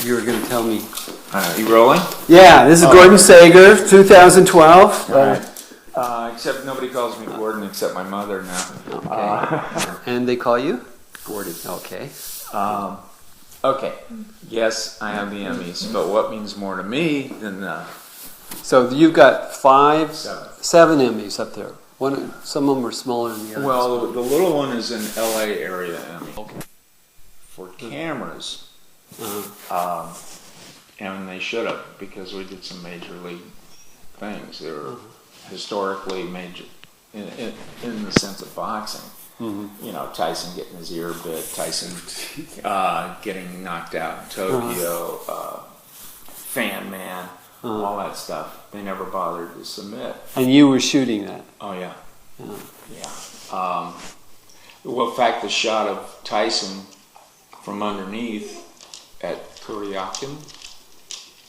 you were going to tell me. You rolling? Yeah, this is Gordie Saiger, 2012. Except nobody calls me Gordon except my mother now. Okay. And they call you? Gordie. Okay. Okay. Yes, I have the Emmys, but what means more to me than So you've got seven Emmys up there. Some of them are smaller than the others. Well, the little one is an LA area Emmy. Okay. For cameras, and they should have, because we did some major league things. They were historically major in the sense of boxing. You know, Tyson getting his ear bit, Tyson getting knocked out in Tokyo, Fan Man, all that stuff. They never bothered to submit. And you were shooting that? Oh yeah, yeah. Well, in fact, the shot of Tyson from underneath at Kuryakin,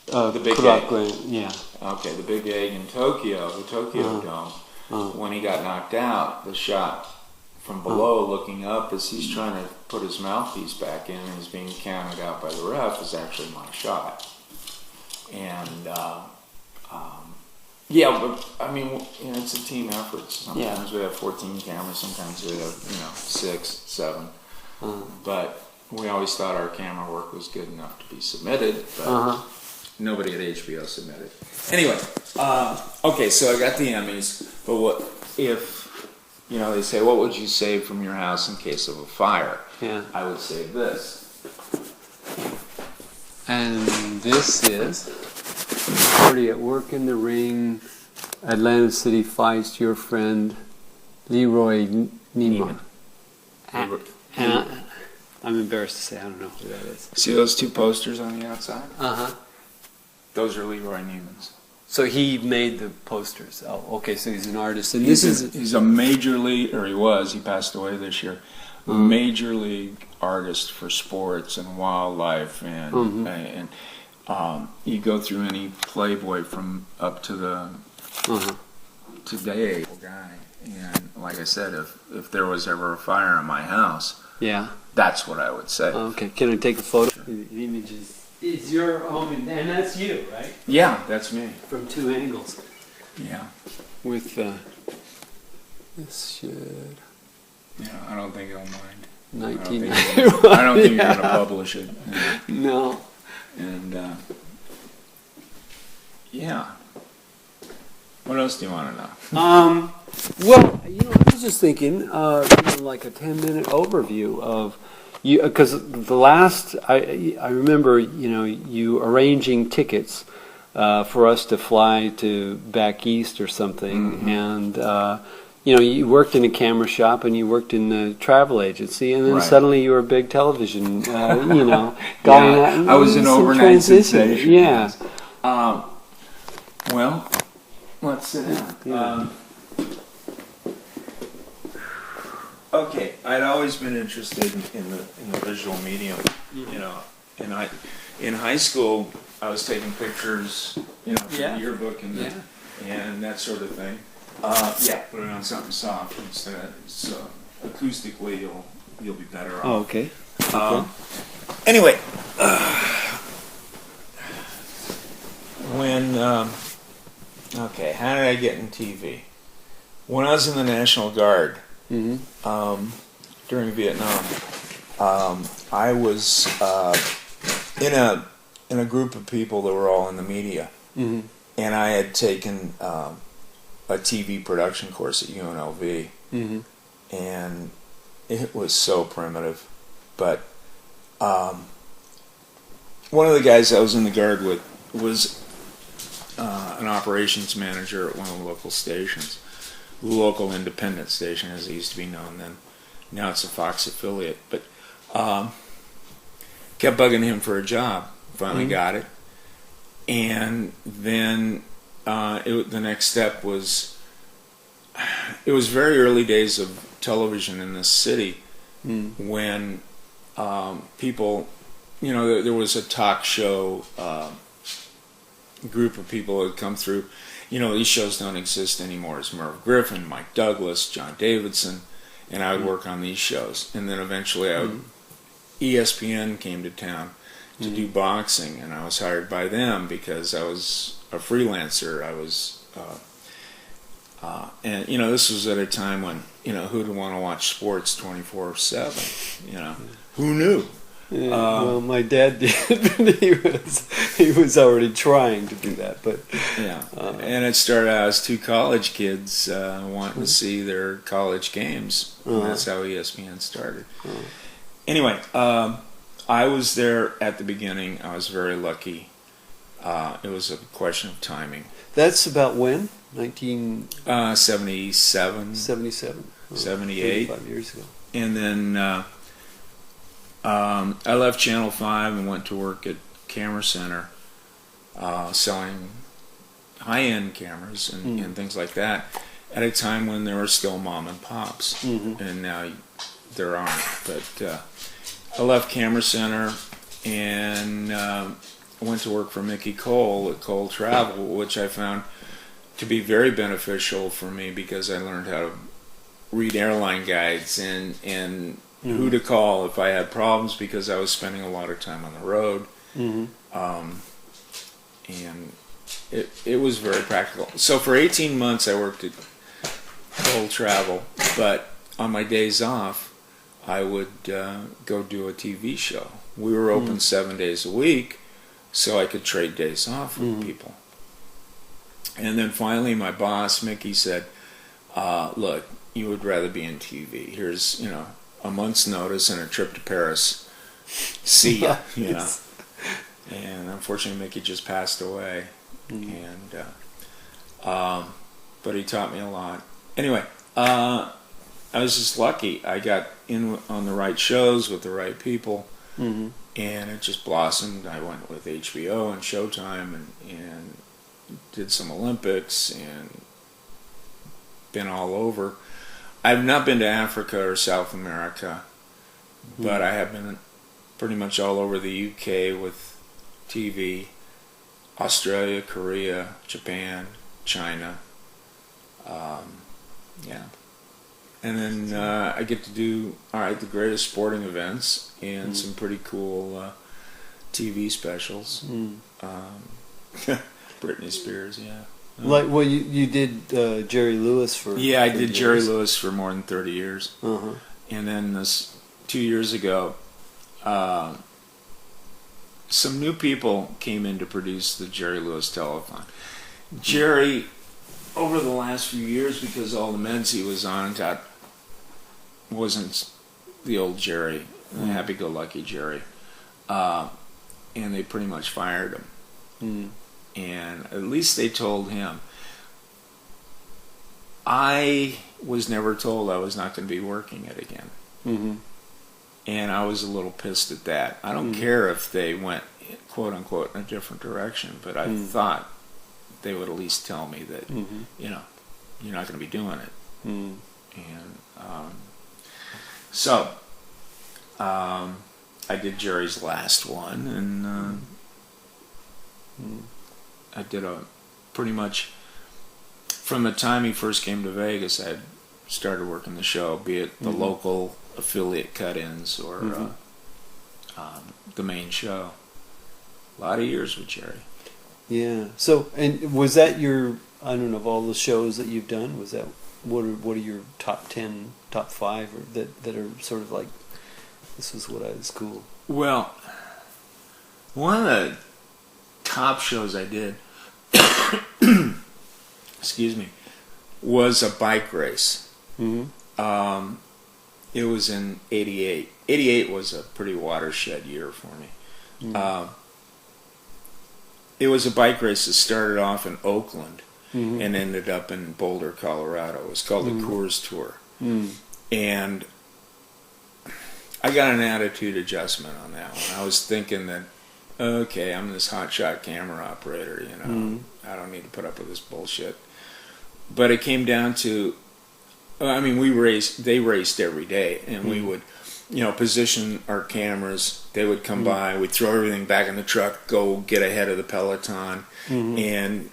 the big egg. Yeah. Okay, the big egg in Tokyo, the Tokyo Dome. When he got knocked out, the shot from below looking up as he's trying to put his mouthpiece back in and he's being counted out by the ref is actually my shot. And yeah, but I mean, you know, it's a team effort. Sometimes we have 14 cameras, sometimes we have 6, 7. But we always thought our camera work was good enough to be submitted, but nobody at HBO submitted. Anyway, okay, so I got the Emmys, but what if, you know, they say, what would you save from your house in case of a fire? Yeah. I would save this. And this is Gordie at work in the ring. Atlantic City fights your friend Leroy Neiman. And I'm embarrassed to say I don't know who that is. See those two posters on the outside? Uh-huh. Those are Leroy Neiman's. So he made the posters. Oh, okay. So he's an artist, and he's a major league, or he was. He passed away this year. Major league artist for sports and wildlife, and you go through any Playboy from up to the today guy. And like I said, if there was ever a fire in my house, that's what I would say. Okay. Can I take a photo? The images. It's your home, and that's you, right? Yeah, that's me. From 2 angles. Yeah. With this should. Yeah, I don't think he'll mind. 1991. I don't think you're going to publish it. No. And yeah. What else do you want to know? Well, I was just thinking, like a 10-minute overview of. Because the last, I remember, you arranging tickets for us to fly to back east or something, and you worked in a camera shop and you worked in the travel agency, and then suddenly you were a big television, going out. I was an overnight sensation. Yeah. Well, let's sit down. Okay, I'd always been interested in the visual medium, and in high school I was taking pictures, for the yearbook and that sort of thing. Put it on something soft instead. So acoustically you'll be better off. Oh, okay. Anyway, how did I get in TV? When I was in the National Guard. During Vietnam, I was in a group of people that were all in the media, and I had taken a TV production course at UNLV, and it was so primitive. But one of the guys I was in the Guard with was an operations manager at one of the local stations. Local independent station, as it used to be known then. Now it's a Fox affiliate. But kept bugging him for a job. Finally got it. And then the next step was, it was very early days of television in this city when people, there was a talk show group of people that had come through. These shows don't exist anymore. It's Merv Griffin, Mike Douglas, John Davidson, and I would work on these shows. And then eventually ESPN came to town, to do boxing, and I was hired by them because I was a freelancer. I was, and this was at a time when who'd want to watch sports 24/7? Who knew? Yeah, well, my dad did. he was already trying to do that, but yeah. And it started out as two college kids wanting to see their college games. And that's how ESPN started. Anyway, I was there at the beginning. I was very lucky. It was a question of timing. That's about when? 1977, 77, 78, 5 years ago. And then I left Channel 5 and went to work at Camera Center, selling high-end cameras and things like that, at a time when there were still mom and pops, and now there aren't. But I left Camera Center and went to work for Mickey Cole at Cole Travel, which I found to be very beneficial for me because I learned how to read airline guides and who to call if I had problems, because I was spending a lot of time on the road. And it was very practical. So for 18 months I worked at Cole Travel, but on my days off I would go do a TV show. We were open 7 days a week, so I could trade days off with people. And then finally my boss, Mickey, said, look, you would rather be in TV. Here's, a month's notice and a trip to Paris. See ya, And unfortunately Mickey just passed away. And but he taught me a lot. Anyway, I was just lucky. I got in on the right shows with the right people. And it just blossomed. I went with HBO and Showtime and did some Olympics and been all over. I've not been to Africa or South America, but I have been pretty much all over the UK with TV, Australia, Korea, Japan, China. And then I get to do, the greatest sporting events and some pretty cool TV specials. Britney Spears, Like, well, you did Jerry Lewis for... Yeah, I did Jerry Lewis for more than 30 years. And then 2 years ago, some new people came in to produce the Jerry Lewis telethon. Jerry, over the last few years, because all the meds he was on wasn't the old Jerry, the happy-go-lucky Jerry, and they pretty much fired him. And at least they told him. I was never told I was not going to be working it again. And I was a little pissed at that. I don't care if they went, quote unquote, in a different direction, but I thought they would at least tell me that, you're not going to be doing it. And so I did Jerry's last one, and I did pretty much from the time he first came to Vegas. I had started working the show, be it the local affiliate cut-ins or the main show. A lot of years with Jerry. Yeah. So, and was that your, I don't know, of all the shows that you've done, was that, what are your top 10, top 5 or that are sort of like, this was what I was cool? Well, one of the top shows I did, excuse me, was a bike race. It was in 88. 88 was a pretty watershed year for me. It was a bike race that started off in Oakland and ended up in Boulder, Colorado. It was called the Coors Tour. And I got an attitude adjustment on that one. I was thinking that, okay, I'm this hotshot camera operator, I don't need to put up with this bullshit. But it came down to, they raced every day, and we would, position our cameras. They would come by, we'd throw everything back in the truck, go get ahead of the peloton, and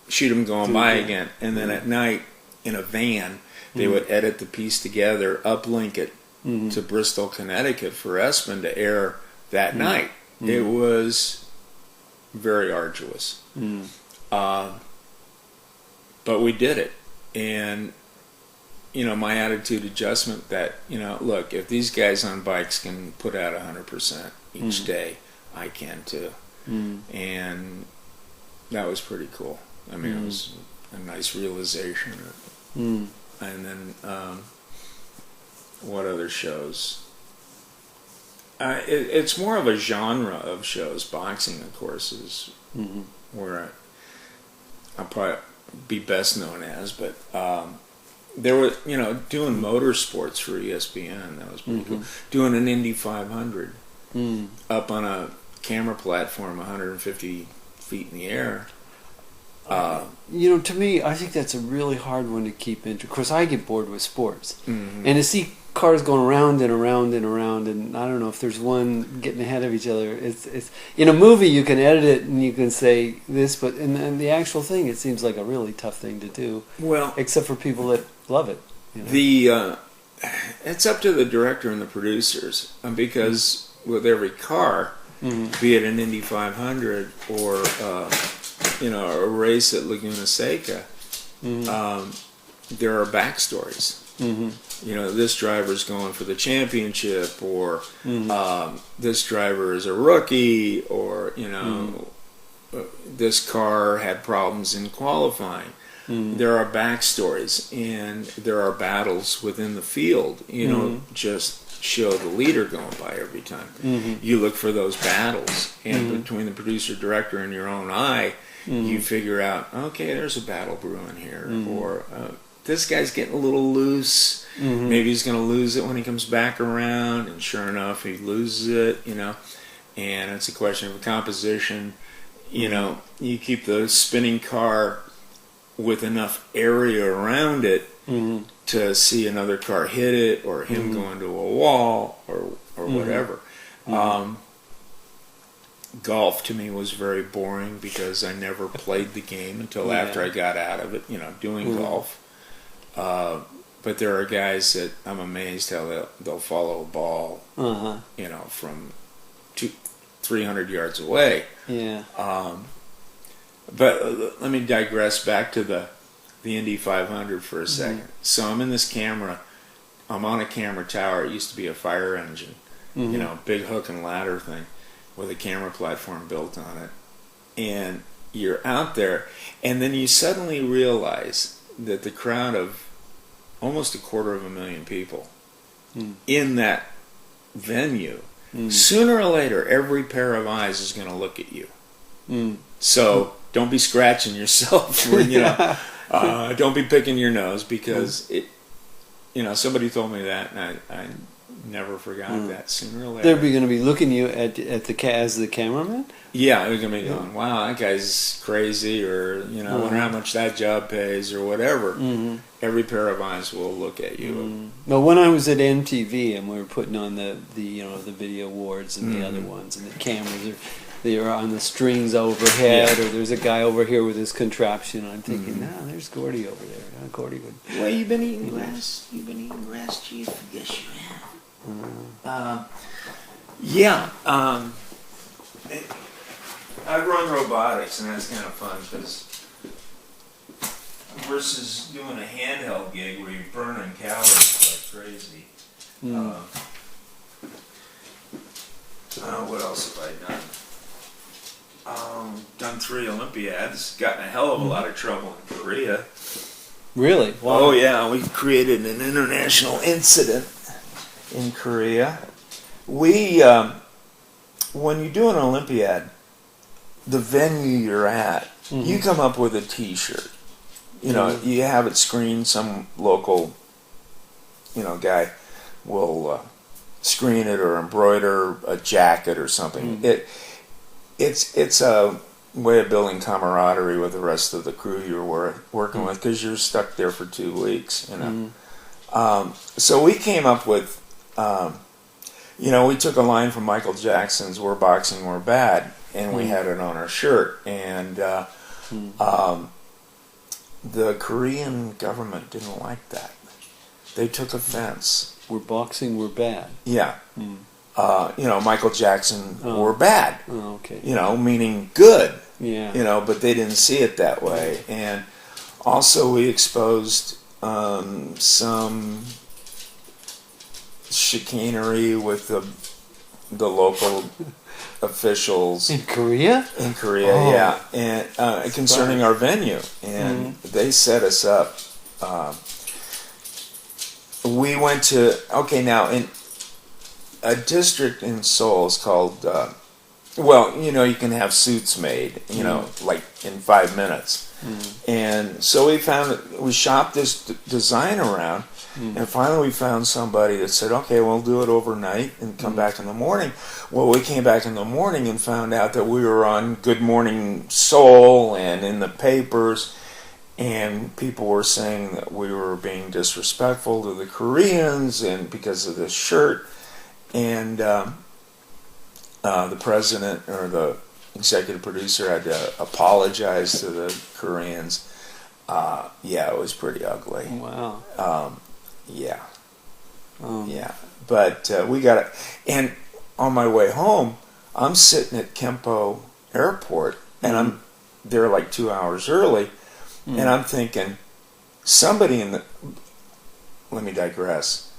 shoot them going by again. And then at night, in a van, they would edit the piece together, uplink it to Bristol, Connecticut for Espen to air that night. It was very arduous. But we did it. And, you know, my attitude adjustment that, you know, look, if these guys on bikes can put out 100% each day, I can too. And that was pretty cool. I mean, it was a nice realization. And then, what other shows? It's more of a genre of shows. Boxing, of course, is where I'll probably be best known as. But there were, you know, doing motorsports for ESPN. That was pretty cool. Doing an Indy 500 up on a camera platform 150 feet in the air. You know, to me, I think that's a really hard one to keep into. Of course, I get bored with sports. And to see cars going around and around and around, and I don't know if there's one getting ahead of each other. It's in a movie you can edit it and you can say this, but in the actual thing, it seems like a really tough thing to do. Well, except for people that love it. You know? It's up to the director and the producers, because with every car, be it an Indy 500 or you know, a race at Laguna Seca, there are backstories. You know, this driver's going for the championship, or this driver is a rookie, or, you know, this car had problems in qualifying. There are backstories, and there are battles within the field. You don't just show the leader going by every time. You look for those battles, and between the producer, director, and your own eye, you figure out, okay, there's a battle brewing here, or this guy's getting a little loose. Maybe he's going to lose it when he comes back around, and sure enough, he loses it, you know. And it's a question of composition. You know, you keep the spinning car with enough area around it to see another car hit it, or him go into a wall, or whatever. Golf to me was very boring because I never played the game until after I got out of it, you know, doing golf. But there are guys that I'm amazed how they'll follow a ball, you know, from 300 yards away. But let me digress back to the Indy 500 for a second. So I'm in this camera. I'm on a camera tower. It used to be a fire engine, you know, big hook and ladder thing with a camera platform built on it. And you're out there, and then you suddenly realize that the crowd of almost 250,000 people in that venue, sooner or later, every pair of eyes is going to look at you. So don't be scratching yourself, or, you know, don't be picking your nose, because it, you know, somebody told me that, and I never forgot that. Sooner or later, they're going to be looking you at as the cameraman. Yeah, they're going to be going, "Wow, that guy's crazy," or, you know, I wonder how much that job pays, or whatever. Every pair of eyes will look at you. Well, when I was at MTV and we were putting on the you know, the video awards and the other ones, and the cameras they are on the strings overhead, or there's a guy over here with his contraption. I'm thinking, there's Gordie over there. Gordie would. Well, you've been eating grass. You've been eating grass, Chief. Yes, you have. I run robotics, and that's kind of fun, because versus doing a handheld gig where you're burning calories like crazy. What else have I done? Done 3 Olympiads. Gotten a hell of a lot of trouble in Korea. Really? Wow. Oh yeah, we created an international incident in Korea. We, when you do an Olympiad, the venue you're at, you come up with a T-shirt. You know, you have it screened. Some local, you know, guy will screen it or embroider a jacket or something. It's a way of building camaraderie with the rest of the crew you're working with, because you're stuck there for 2 weeks. You know, so we came up with, you know, we took a line from Michael Jackson's "We're Boxing, We're Bad," and we had it on our shirt, and the Korean government didn't like that. They took offense. We're boxing, we're bad. Yeah. Michael Jackson were bad. Oh, okay. Meaning good. Yeah. But they didn't see it that way. And also we exposed some chicanery with the local officials In Korea? in Korea, Oh. yeah, and concerning our venue, and they set us up. We went to now in a district in Seoul is called. You can have suits made, like in 5 minutes. And so we shopped this design around, and finally we found somebody that said, okay, we'll do it overnight and come back in the morning. Well, we came back in the morning and found out that we were on Good Morning Seoul and in the papers, and people were saying that we were being disrespectful to the Koreans and because of this shirt. And the president or the executive producer had to apologize to the Koreans. It was pretty ugly. Wow. Yeah. But we got it. And on my way home, I'm sitting at Kempo Airport, and I'm there like 2 hours early, and I'm thinking, let me digress.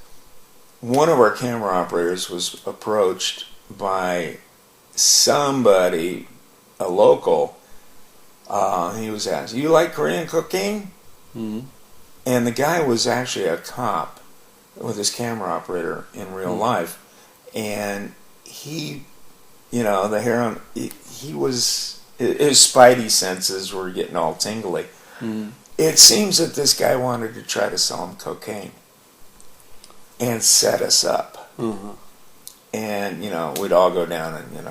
One of our camera operators was approached by somebody, a local. He was asked, "You like Korean cooking?" And the guy was actually a cop with his camera operator in real life, and he, the hair on, he was, his spidey senses were getting all tingly. It seems that this guy wanted to try to sell him cocaine and set us up. And, we'd all go down and,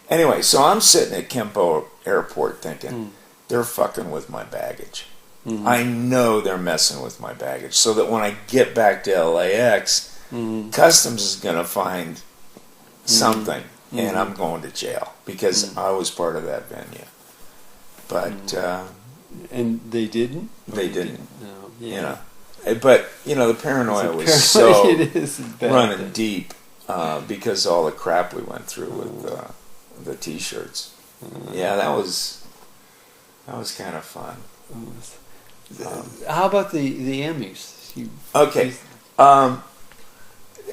Anyway, so I'm sitting at Kempo Airport thinking, they're fucking with my baggage. I know they're messing with my baggage. So that when I get back to LAX, Customs is going to find something, and I'm going to jail because I was part of that venue. But... and they didn't? They didn't. No. Yeah. But, the paranoia was so it is bad running deep because of all the crap we went through with the T-shirts. That was kind of fun. How about the Emmys? Okay.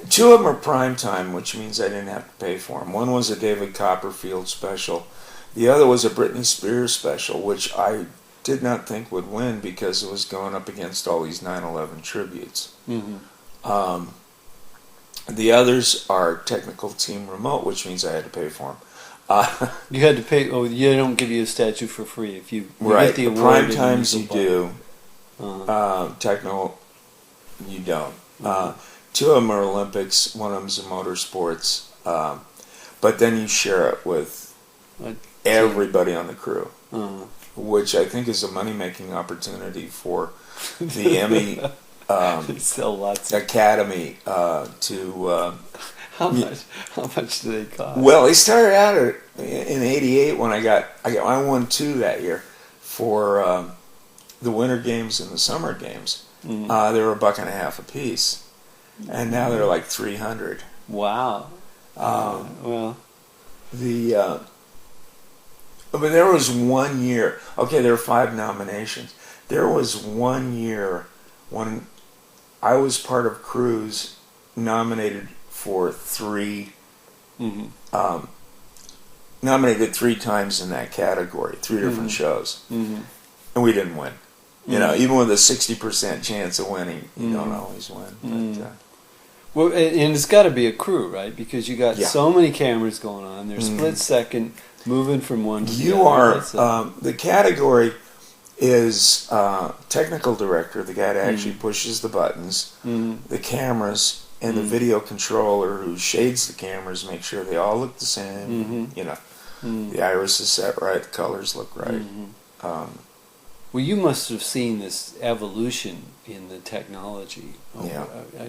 Two of them are prime time, which means I didn't have to pay for them. One was a David Copperfield special. The other was a Britney Spears special, which I did not think would win because it was going up against all these 9/11 tributes. The others are technical team remote, which means I had to pay for them. You had to pay. Oh, they don't give you a statue for free if you right. get the award. Prime times you do. Techno, you don't. Two of them are Olympics. One of them's in motorsports. But then you share it with everybody on the crew, which I think is a money-making opportunity for the Emmy sell lots Academy to. How much do they cost? Well, they started out in '88 when I won 2 that year for the Winter Games and the Summer Games. They were $1.50 a piece, and now they're like $300. Wow. Well, but there was 1 year. Okay, there were 5 nominations. There was 1 year when I was part of crews nominated for 3, nominated 3 times in that category, 3 different shows, and we didn't win. Even with a 60% chance of winning, you don't always win. But, well, and it's got to be a crew, right? Because you got so many cameras going on. They're split second, moving from one to the other. The category is technical director, the guy that actually pushes the buttons, the cameras, and the video controller who shades the cameras, make sure they all look the same. The iris is set right, the colors look right. Well, you must have seen this evolution in the technology.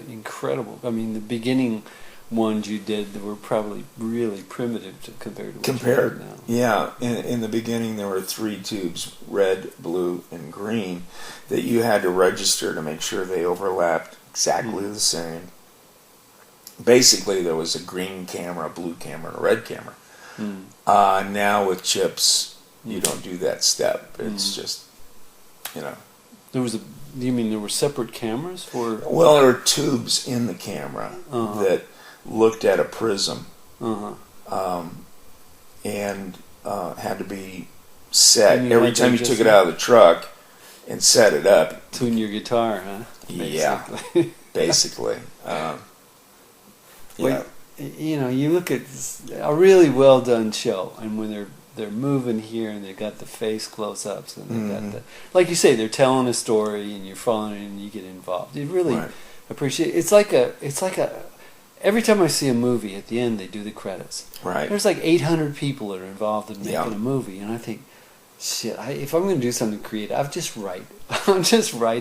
Incredible. I mean, the beginning ones you did were probably really primitive compared to what you have now. Yeah. In the beginning, there were 3 tubes, red, blue, and green, that you had to register to make sure they overlapped exactly the same. basically there was a green camera, a blue camera, and a red camera. Now with chips, you don't do that step. It's just, you know. You mean there were separate cameras for? Well, there were tubes in the camera that looked at a prism, and had to be set every time you took it out of the truck and set it up. Tune your guitar, huh? Yeah, basically. Well, you know, you look at a really well done show, and when they're moving here, and they've got the face close-ups, and they got the, like you say, they're telling a story, and you're following it, and you get involved. You really appreciate. It's like a. Every time I see a movie, at the end they do the credits. Right. There's like 800 people that are involved in making a movie, and I think, shit, if I'm going to do something creative, I'll just write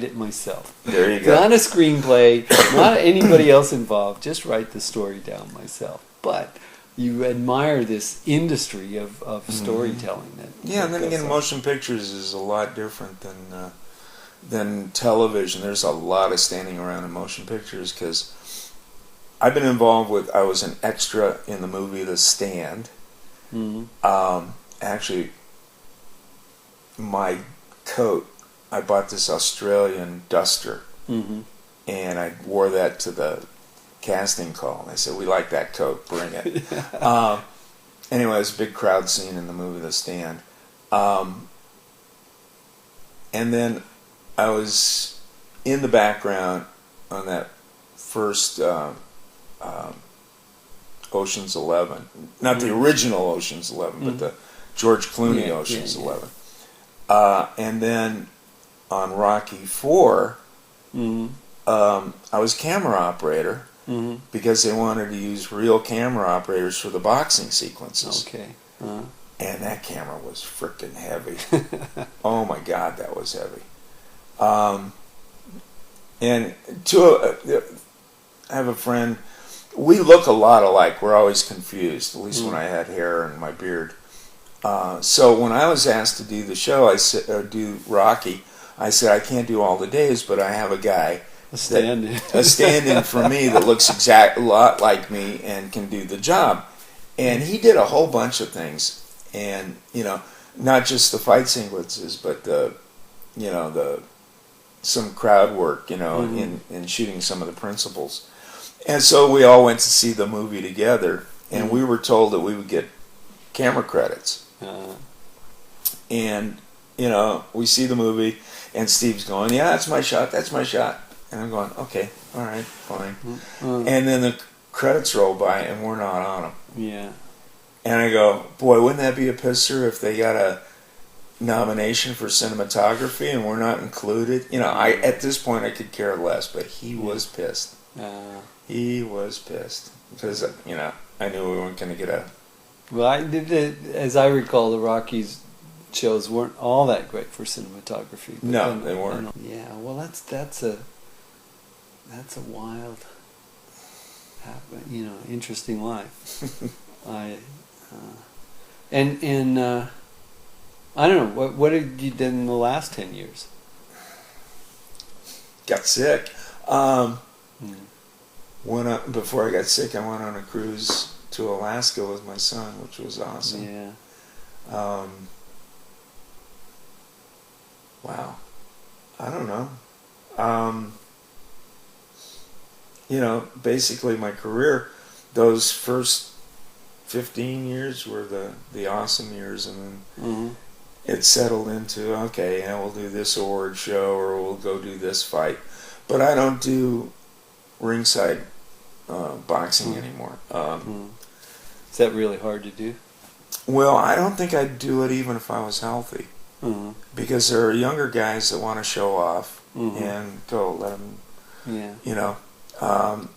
it myself. There you go. Not a screenplay, not anybody else involved. Just write the story down myself. But you admire this industry of storytelling. And then again, motion pictures is a lot different than television. There's a lot of standing around in motion pictures because I've been involved with. I was an extra in the movie The Stand. Actually, my coat, I bought this Australian duster, and I wore that to the casting call. And they said, "We like that coat, bring it." Anyway, it was a big crowd scene in the movie The Stand. And then I was in the background on that first Ocean's 11. Not the original Ocean's 11, but the George Clooney Ocean's 11. And then on Rocky 4, I was camera operator because they wanted to use real camera operators for the boxing sequences. Okay. And that camera was freaking heavy. Oh my God, that was heavy. And I have a friend. We look a lot alike. We're always confused, at least when I had hair and my beard. So when I was asked to do the show, do Rocky, I said, I can't do all the days, but I have a guy, a stand-in for me that looks a lot like me and can do the job. And he did a whole bunch of things. And, you know, not just the fight sequences, but some crowd work, you know, in shooting some of the principals. And so we all went to see the movie together, and we were told that we would get camera credits. And, you know, we see the movie, and Steve's going, yeah, that's my shot. And I'm going, okay, all right, fine. And then the credits roll by, and we're not on them. Yeah. And I go, boy, wouldn't that be a pisser if they got a nomination for cinematography and we're not included? You know, at this point I could care less, but he was pissed. He was pissed because, you know, I knew we weren't going to get a... Well, as I recall, the Rockies shows weren't all that great for cinematography. No, they weren't. Yeah, well, that's a wild, you know, interesting life. I don't know, what have you done in the last 10 years? Got sick. Before I got sick, I went on a cruise to Alaska with my son, which was awesome. Yeah. Wow. I don't know. You know, basically my career, those first 15 years were the awesome years, and then it settled into, okay, yeah, we'll do this award show or we'll go do this fight. But I don't do ringside boxing anymore. Is that really hard to do? Well, I don't think I'd do it even if I was healthy. Because there are younger guys that want to show off and go let them, you know. I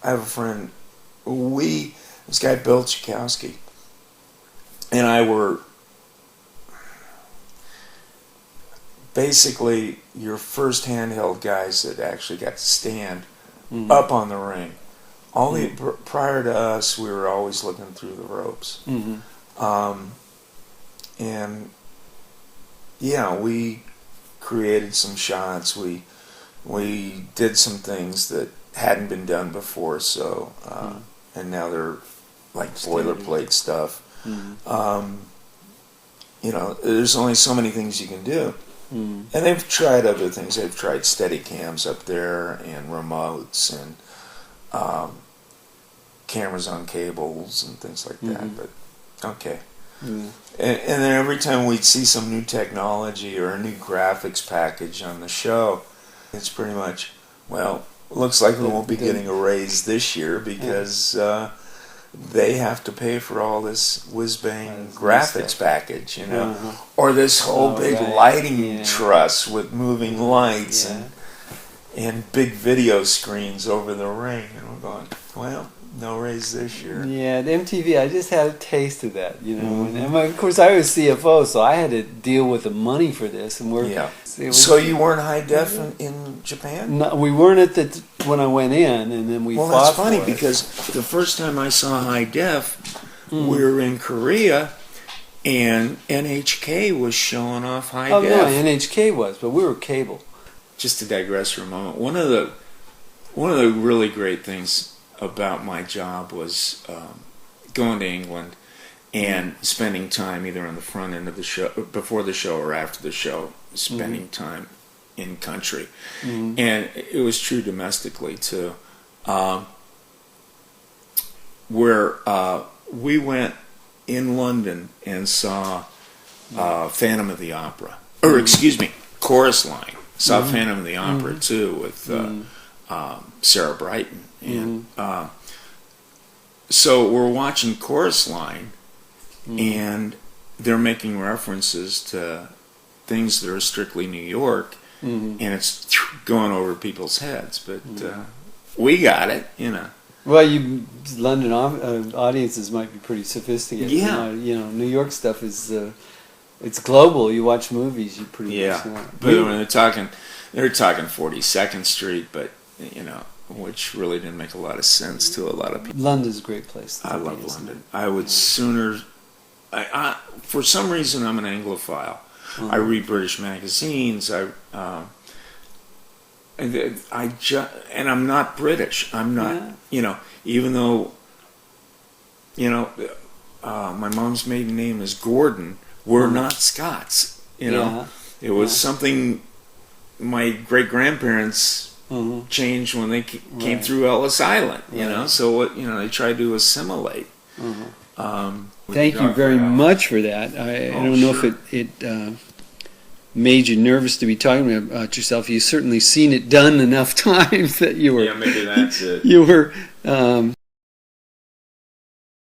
have a friend, this guy Bill Chakowski and I were basically your first handheld guys that actually got to stand up on the ring. Only prior to us, we were always looking through the ropes. And yeah, we created some shots. We did some things that hadn't been done before. So and now they're like boilerplate stuff. You know, there's only so many things you can do. And they've tried other things. They've tried steady cams up there and remotes and cameras on cables and things like that. But okay. And then every time we'd see some new technology or a new graphics package on the show, it's pretty much, well, looks like we won't be getting a raise this year because they have to pay for all this whiz-bang graphics package, you know, or this whole big lighting truss with moving lights and big video screens over the ring. And we're going, well, no raise this year. Yeah, the MTV, I just had a taste of that, you know. And of course, I was CFO, so I had to deal with the money for this. And so you weren't high def in Japan? No, we weren't at when I went in, and then we. Well, fought that's funny for it. because the first time I saw high def, we were in Korea, and NHK was showing off high def. Oh no, NHK was, but we were cable. Just to digress for a moment, one of the really great things about my job was going to England and spending time either on the front end of the show, before the show or after the show, spending time in country. And it was true domestically too, where we went in London and saw Phantom of the Opera, or excuse me, Chorus Line. Saw Phantom of the Opera too with Sarah Brighton. And so we're watching Chorus Line, and they're making references to things that are strictly New York, and it's going over people's heads. But we got it, you know. Well, London audiences might be pretty sophisticated. Yeah. You know, New York stuff is it's global. You watch movies, you pretty much know. But when they're talking 42nd Street, but you know, which really didn't make a lot of sense to a lot of people. London's a great place. I love London. I would sooner. For some reason, I'm an Anglophile. I read British magazines. And I'm not British. I'm not. You know, even though. You know, my mom's maiden name is Gordon. We're not Scots. You know, it was something my great grandparents changed when they came through Ellis Island. You know, so they tried to assimilate. Thank you very much for that. I don't know if it made you nervous to be talking about yourself. You've certainly seen it done enough times that you were. Yeah, maybe that's it. You were